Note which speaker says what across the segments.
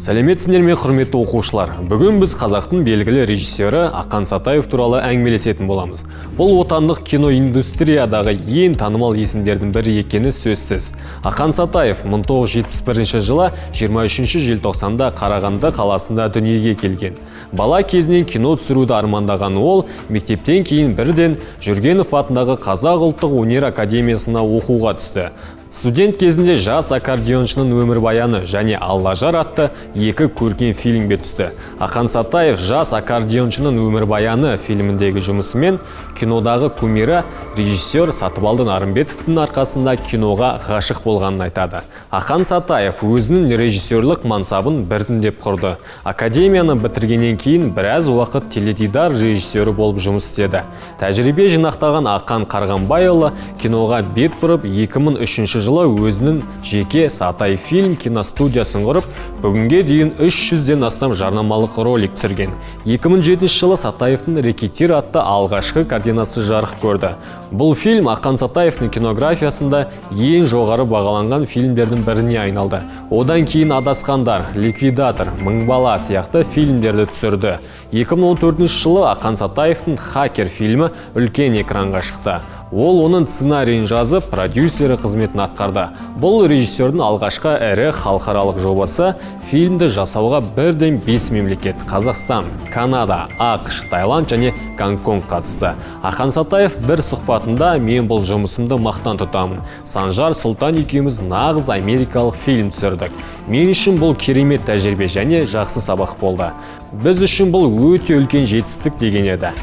Speaker 1: Сәлеметсіздер ме, құрметті оқушылар. Бүгін біз қазақтың белгілі режиссері Ақан Сатаев туралы әңгімелесетін боламыз. Бұл отандық киноиндустриядағы ең танымал есімдердің бірі екені сөзсіз. Ақан Сатаев 1971 жылы 23 желтоқсанда Қарағанды қаласында дүниеге келген. Бала кезінен кино түсіруді армандаған ол, мектептен кейін бірден Жүргенов атындағы Қазақ ұлттық өнер академиясына оқуға түсті. Студент кезінде жас аккордеоншының өмірбаяны және Аллажар атты екі көркем фильмге түсті. Ақан Сатаев жас аккордеоншының өмірбаяны фильміндегі жұмысымен кинодағы кумирі режиссер Сатыбалды Нарымбетовтің арқасында киноға ғашық болғанын айтады. Ақан Сатаев өзінің режиссерлік мансабын біртіндеп құрды. Академияны бітіргеннен кейін біраз уақыт теледидар режиссері болып жұмыс істеді. Тәжірибе жинақтаған Ақан Қарғанбайұлы киноға бет бұрып 2003 жылы өзінің жеке Сатай фильм киностудиясын құрып, бүгінге дейін 300-ден астам жарнамалық ролик түсірген. 2007 жылы Сатаевтың «Рекетир» атты алғашқы картинасы жарық көрді. Бұл фильм Ақан Сатаевтың кинографиясында ең жоғары бағаланған фильмдердің біріне айналды. Одан кейін «Адасқандар», «Ликвидатор», «Мың бала» сияқты фильмдерді түсірді. 2014 жылы Ақан Сатаевтың «Хакер» фильмі үлкен экранға шықты. Ол оның сценарийін жазып, продюсері қызметін атқарды. Бұл режиссердің алғашқы ірі халықаралық жобасы. Фильмді жасауға бірден 5 мемлекет – Қазақстан, Канада, ақш, Таиланд және Гонконг қатысты. Ақан Сатаев бір сұхбатында «Мен бұл жұмысымды мақтан тұтамын. Санжар Сұлтан екеуміз нағыз америкалық фильм түсірдік. Мен үшін бұл керемет тәжірибе және жақсы сабақ болды. Біз үшін бұл өте үлкен жетістік» деген еді.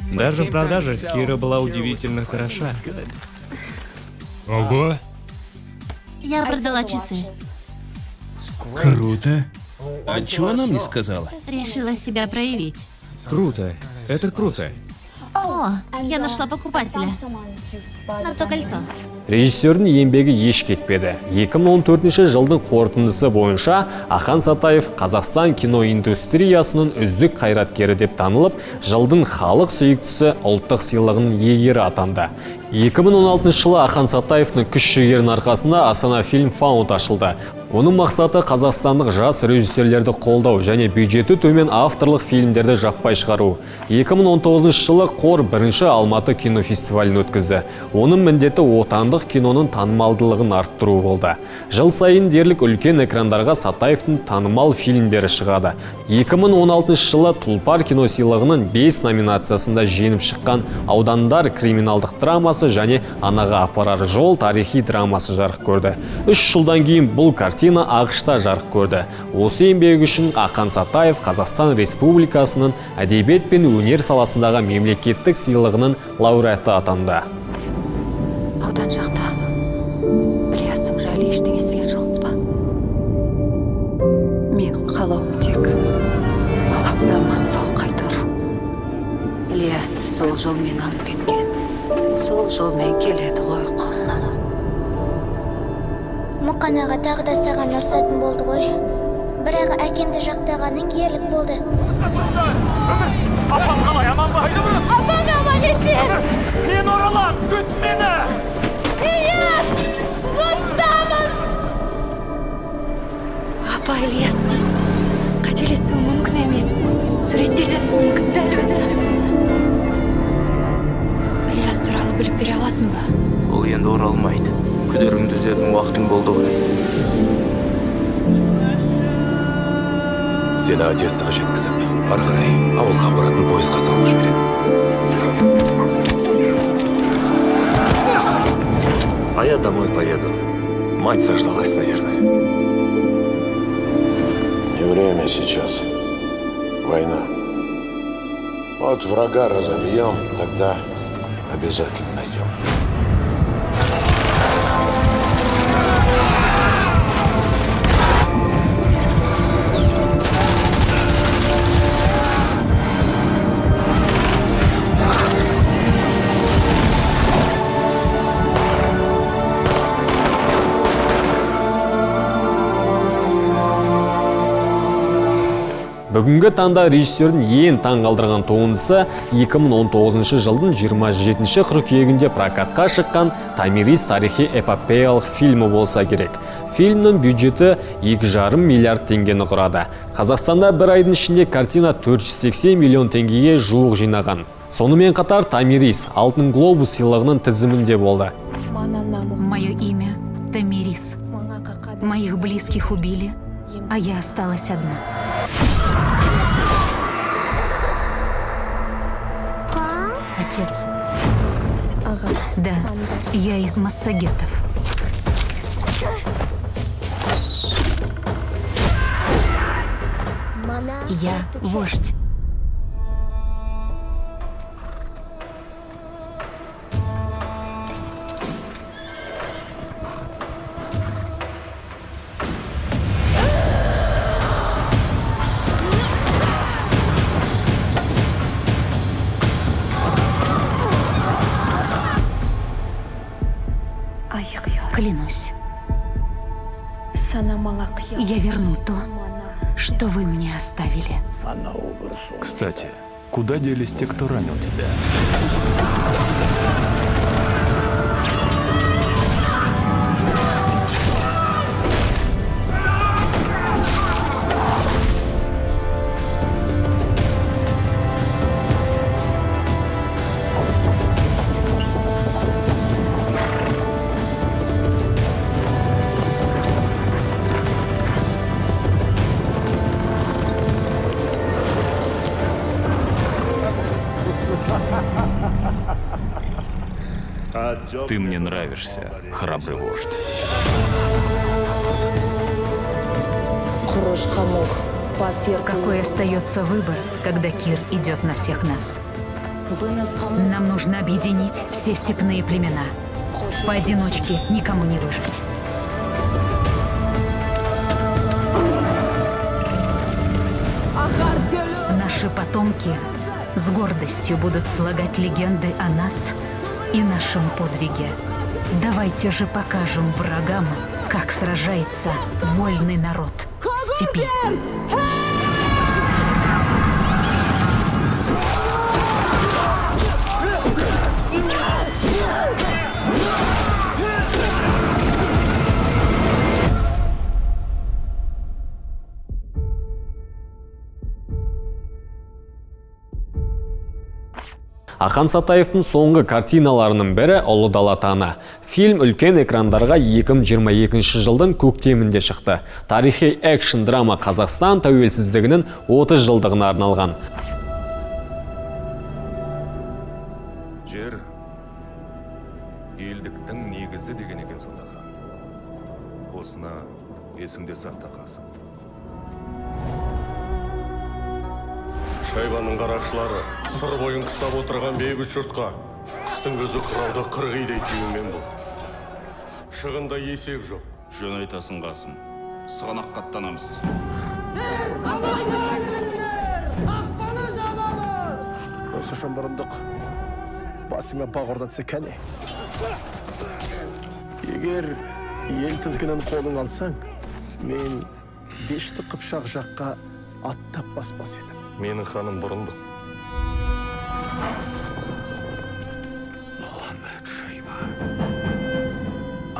Speaker 2: Даже в продаже Кира была удивительно хороша.
Speaker 3: Ого!
Speaker 4: Я продала часы.
Speaker 3: Круто! А чего нам не сказала?
Speaker 4: Решила себя проявить.
Speaker 2: Круто. Это круто.
Speaker 4: О, я нашла покупателя на то кольцо.
Speaker 1: Режиссердің еңбегі еш кетпеді. 2014 жылдың қорытындысы бойынша Ақан Сатаев Қазақстан киноиндустриясының үздік қайраткері деп танылып, жылдың халық сүйіктісі ұлттық сыйлығының иегері атанды. 2016 жылы Ақан Сатаевтың күш-жігерінің арқасында Астана Фильм Фаунд ашылды. Оның мақсаты қазақстандық жас режиссерлерді қолдау және бюджеті төмен авторлық фильмдерді жаппай шығару. 2019 жылы қор бірінші Алматы кинофестивалін өткізді. Оның міндеті отандық киноның танымалдылығын арттыру болды. Жыл сайын дерлік үлкен экрандарға Сатаевтың танымал фильмдері шығады. 2016 жылы Тұлпар киносыйлығының 5 номинациясында жеңіп шыққан «Аудандар» криминалдық драмасы және «Анаға апарар жол» тарихи драмасы жарық көрді. 3 жылдан кейін бұл картина ақш-та жарық көрді. Осы еңбегі үшін Ақан Сатаев Қазақстан Республикасының әдебиет пен өнер саласындағы мемлекеттік сыйлығының лауреаты атанды.
Speaker 5: Аудан жақта Ілиястың жайлы ештеңе естіген жоқсыз ба? Менің қалауым тек баламды аман сау қайтару. Ілиясты сол жолмен алып кеткен. Сол жолмен келеді ғой құлынына.
Speaker 6: Мұқанаға тағы да саған ұрсатын болды ғой. Бірақ әкемді жақтағаның ерлік болды.
Speaker 7: Апам қалай, аман ба?
Speaker 6: Апам аман есен!
Speaker 7: Мен оралам, күт мені!
Speaker 6: Ильяс! Состамыз!
Speaker 5: Апа Ілиястың қателесуі мүмкін емес. Суреттерде сол мүмкін дәл өзі. Ілияс туралы біліп бере аласың ба?
Speaker 8: Ол енді оралмайды. Күдеріңді үзетін уақытың болды ғой.
Speaker 9: Сені Одессаға жеткізіп, ары қарай ауылға баратын пойызға салып жібереді.
Speaker 10: А я домой поеду. Мать заждалась, наверное.
Speaker 9: Не время сейчас. Война. Вот врага разобьем, тогда обязательно найдем.
Speaker 1: Бүгінгі таңда режиссердің ең таң қалдырған туындысы 2019 жылдың 27 қыркүйегінде прокатқа шыққан «Томирис» тарихи эпопеялық фильмі болса керек. Фильмнің бюджеті 2,5 миллиард теңгені құрады. Қазақстанда бір айдың ішінде картина 480 миллион теңгеге жуық жинаған. Сонымен қатар «Томирис» алтын глобус сыйлығының тізімінде болды.
Speaker 5: Мое имя Томирис. Моих близких убили, а я осталась одна. Отец. Да, я из массагетов. Я вождь. Клянусь, я верну то, что вы мне оставили.
Speaker 2: Кстати, куда делись те, кто ранил тебя? Ты мне нравишься, храбрый вождь.
Speaker 5: Какой остается выбор, когда Кир идет на всех нас? Нам нужно объединить все степные племена. Поодиночке никому не выжить. Наши потомки с гордостью будут слагать легенды о нас и нашем подвиге. Давайте же покажем врагам, как сражается вольный народ степи.
Speaker 1: Ақан Сатаевтың соңғы картиналарының бірі «Ұлы дала таңы». Фильм үлкен экрандарға 2022 жылдың көктемінде шықты. Тарихи экшн драма Қазақстан тәуелсіздігінің 30 жылдығына арналған.
Speaker 9: Жер елдіктің негізі деген екен сонда. Осына есіңде сақта қасым. Шайбаның қарақшылары сыр бойын қыстап отырған бейбіт жұртқа қыстың көзі қырауды қырғидай тиюмен бұл. Шығында есеп жоқ.
Speaker 2: Жөн айтасың, Қасым. Сығанаққа аттанамыз.
Speaker 11: Осы шымбырындық басыңа бақ ордатса кәне. Егер ел тізгінін қолың алсаң, мен дешті қыпшақ жаққа аттап баспас едім.
Speaker 9: Менің ханым бұрындық.
Speaker 11: Мұхаммед Шайба.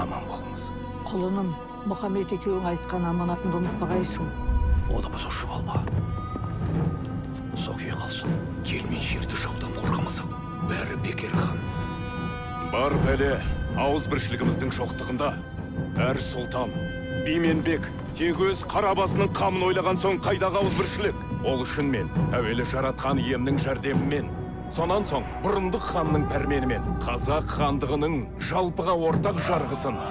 Speaker 11: Аман болыңыз.
Speaker 12: Құлыным, Мұхаммед екеуің айтқан аманатыңды ұмытпағайсың.
Speaker 11: Оны бұзушы болма. Соқи қалсын. Келмен жерді жаудан қорғамасақ, бәрі бекер хан.
Speaker 9: Бар пәле, ауыз біршілігіміздің шоқтығында. Әр сұлтан, бименбек, тек өз қарабасының қамын ойлаған соң қайдағы ауыз біршілік. Ол үшін мен әуелі жаратқан иемнің жәрдемімен, сонан соң бұрындық ханның пәрменімен қазақ хандығының жалпыға ортақ жарғысын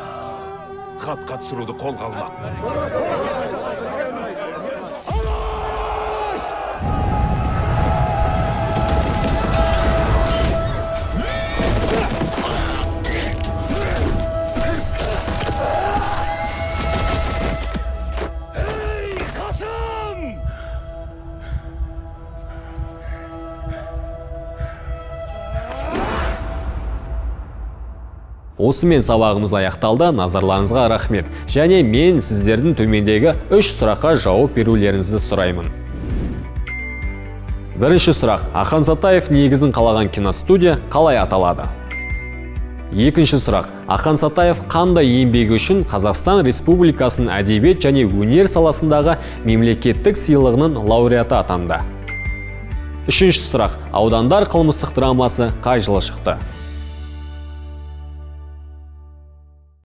Speaker 9: хатқа түсіруді қолға алмақ.
Speaker 1: Осымен сабағымыз аяқталды. Назарларыңызға рахмет. Және мен сіздердің төмендегі 3 сұраққа жауап берулеріңізді сұраймын. Бірінші сұрақ: Ақан Сатаев негізін қалаған киностудия қалай аталады? Екінші сұрақ: Ақан Сатаев қандай еңбегі үшін Қазақстан Республикасының әдебиет және өнер саласындағы мемлекеттік сыйлығының лауреаты атанды? Үшінші сұрақ: Аудандар қылмыстық драмасы қай жылы шықты?